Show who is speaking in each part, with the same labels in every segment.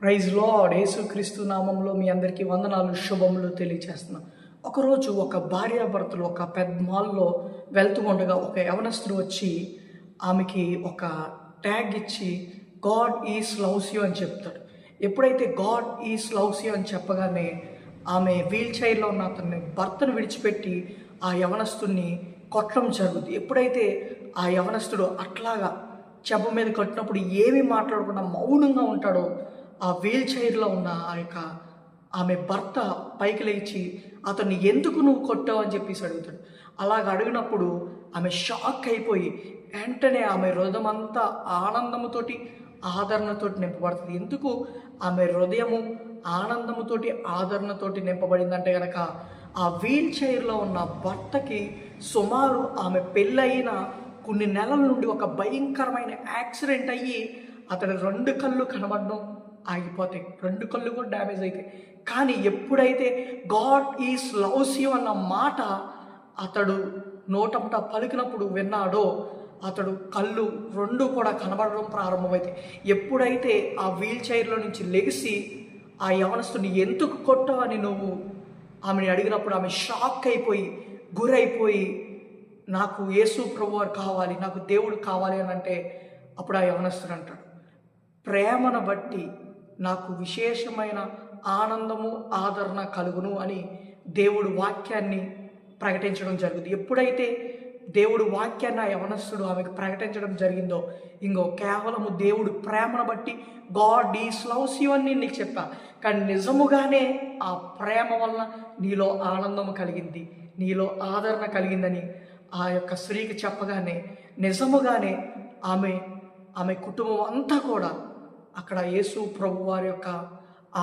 Speaker 1: Praise lord. యేసుక్రీస్తు నామంలో మీ అందరికీ వందనాలు, శుభములు తెలియజేస్తున్నాను. ఒకరోజు ఒక భార్యాభర్తలు ఒక పెద్ద మాల్లో వెళ్తూ ఉండగా ఒక యవనస్తుడు వచ్చి ఆమెకి ఒక ట్యాగ్ ఇచ్చి గాడ్ ఈజ్ లవ్స్ యూ అని చెప్తాడు. ఎప్పుడైతే గాడ్ ఈజ్ లవ్స్ యూ అని చెప్పగానే ఆమె వీల్ చైర్లో ఉన్న అతన్ని భర్తను విడిచిపెట్టి ఆ యవనస్తుడిని కొట్టడం జరుగుతుంది. ఎప్పుడైతే ఆ యవనస్తుడు అట్లాగా చెంప మీద కట్టినప్పుడు ఏమీ మాట్లాడకుండా మౌనంగా ఉంటాడో, ఆ వీల్ చైర్లో ఉన్న ఆమె భర్త పైకి లేచి అతన్ని ఎందుకు నువ్వు కొట్టావు అని చెప్పేసి అడుగుతాడు. అలాగ అడిగినప్పుడు ఆమె షాక్ అయిపోయి వెంటనే ఆమె హృదయం అంతా ఆనందముతోటి ఆదరణతోటి నింపబడుతుంది. ఎందుకు ఆమె హృదయము ఆనందముతోటి ఆదరణతోటి నింపబడిందంటే కనుక ఆ వీల్ చైర్లో ఉన్న భర్తకి సుమారు ఆమె పెళ్ళయిన కొన్ని నెలల నుండి ఒక భయంకరమైన యాక్సిడెంట్ అయ్యి అతని 2 కళ్ళు కనబడడం ఆగిపోతాయి, 2 కళ్ళు కూడా డ్యామేజ్ అవుతాయి. కానీ ఎప్పుడైతే గాడ్ ఈజ్ లవ్స్ యూ అన్న మాట అతడు నోటంట పలికినప్పుడు విన్నాడో, అతడు కళ్ళు 2 కూడా కనబడడం ప్రారంభమవుతాయి. ఎప్పుడైతే ఆ వీల్ చైర్లో నుంచి లెగిసి ఆ యవనస్తుని ఎందుకు కొట్టావని నువ్వు ఆమెని అడిగినప్పుడు ఆమె షాక్ అయిపోయి గురైపోయి నాకు యేసు ప్రభువారు కావాలి, నాకు దేవుడు కావాలి అని అంటే అప్పుడు ఆ యవనస్తుడు అంటాడు, ప్రేమను బట్టి నాకు విశేషమైన ఆనందము ఆదరణ కలుగును అని దేవుడు వాక్యాన్ని ప్రకటించడం జరుగుతుంది. ఎప్పుడైతే దేవుడు వాక్యాన్ని ఆ యవనస్తుడు ఆమెకు ప్రకటించడం జరిగిందో, ఇంకో కేవలము దేవుడు ప్రేమను బట్టి గాడ్ ఈజ్ లవ్స్ యూ అని నీకు చెప్పా, కానీ నిజముగానే ఆ ప్రేమ వలన నీలో ఆనందము కలిగింది, నీలో ఆదరణ కలిగిందని ఆ యొక్క స్త్రీకి చెప్పగానే నిజముగానే ఆమె కుటుంబం అంతా కూడా అక్కడ యేసు ప్రభు వారి యొక్క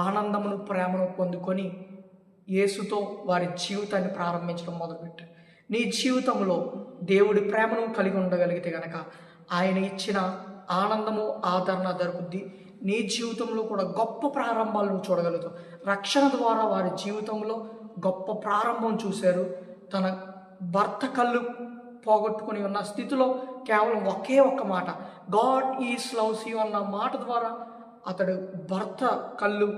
Speaker 1: ఆనందమును ప్రేమను పొందుకొని యేసుతో వారి జీవితాన్ని ప్రారంభించడం మొదలుపెట్టారు. నీ జీవితంలో దేవుడి ప్రేమను కలిగి ఉండగలిగితే కనుక ఆయన ఇచ్చిన ఆనందము ఆదరణ దొరుకుద్ది. నీ జీవితంలో కూడా గొప్ప ప్రారంభాలను చూడగలుగుతావు. రక్షణ ద్వారా వారి జీవితంలో గొప్ప ప్రారంభం చూశారు. తన భర్త కళ్ళు పోగొట్టుకుని ఉన్న స్థితిలో కేవలం ఒకే ఒక్క మాట గాడ్ ఈజ్ లవ్స్ యూ అన్న మాట ద్వారా అతడు భర్త కళ్ళు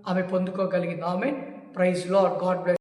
Speaker 1: ఆమె పొందుకోగలిగింది. ఆమె ప్రైజ్ లార్డ్. God bless.